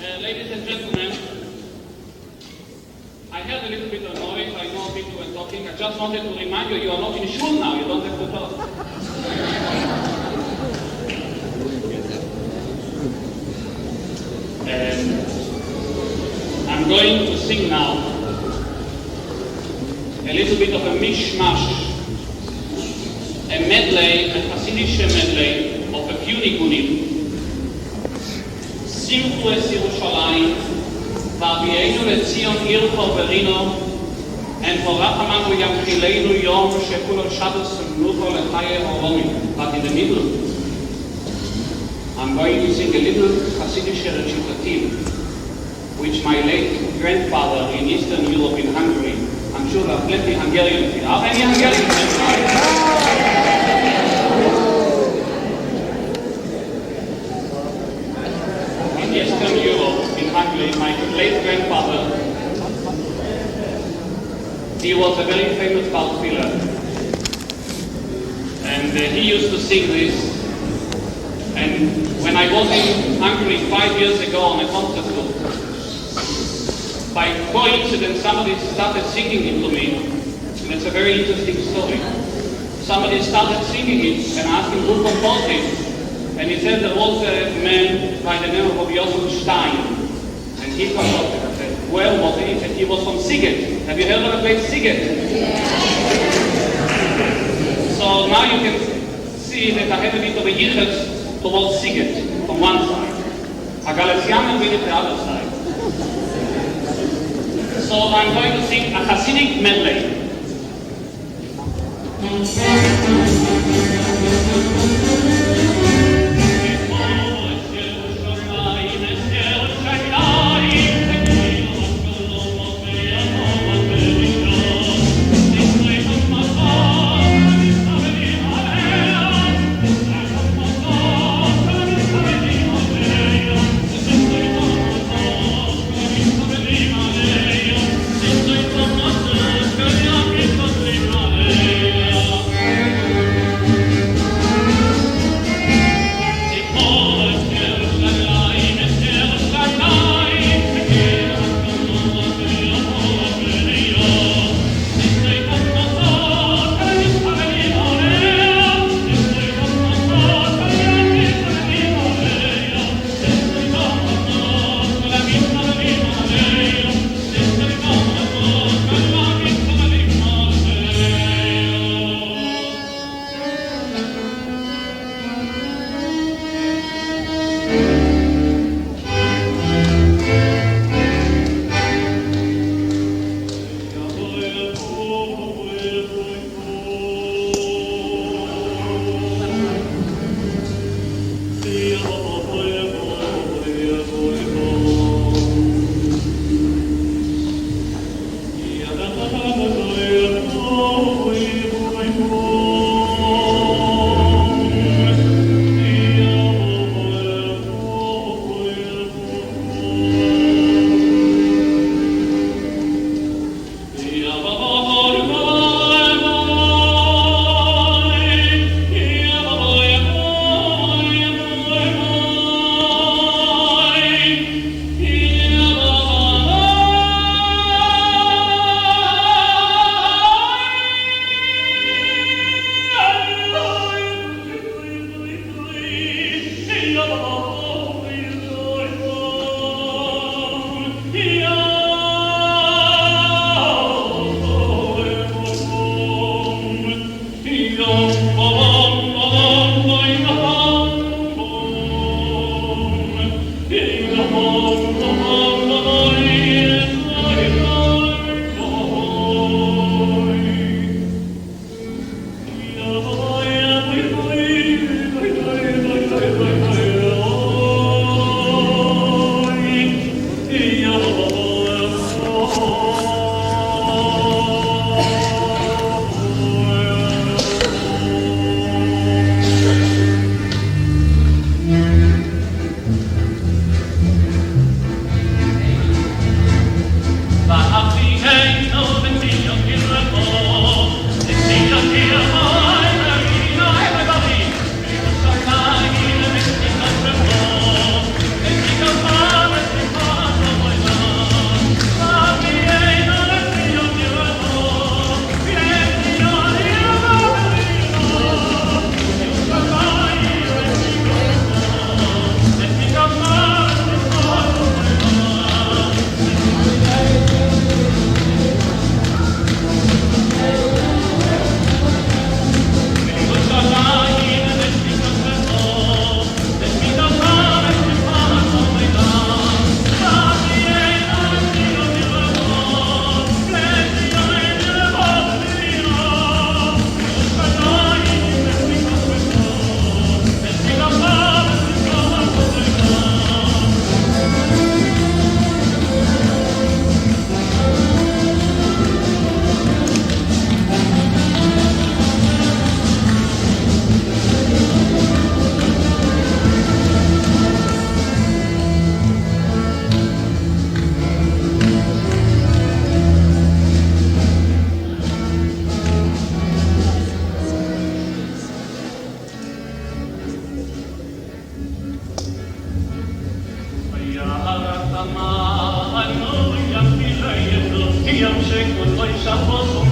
Ladies and gentlemen, I heard a little bit of noise. I know people were talking. I just wanted to remind you, you are not in shul now. You don't have to talk. I'm going to sing now a little bit of a mishmash, a medley, a Hasidic medley of a few nigunim. Simchu es Yerushalayim, v'avienu leTzion ir koveriנו, and vorachamanu yamchileinu yom shekulo Shabbos u'mnucho lechaye oromim. But in the middle, I'm going to sing a little Hasidic recitative, which my late grandfather in Eastern Europe, in Hungary, I'm sure there are plenty of Hungarians here. Are any Hungarians? In Eastern Europe, in Hungary, my late grandfather, he was a very famous Baltfiller. And he used to sing this. And when I was in Hungary 5 years ago on a concert tour, by coincidence somebody started singing it to me, and it's a very interesting story. Somebody started singing it and asked him who composed it. And he said there was a man by the name of Joseph Stein, and he composed it. I said, where was he? He said he was from Siget. Have you heard of the place Siget? So now you can see that I have a bit of a yichud towards Siget from one side. A Galician will be the other side. So I'm going to sing a Hasidic medley. Yam shekut loy shavos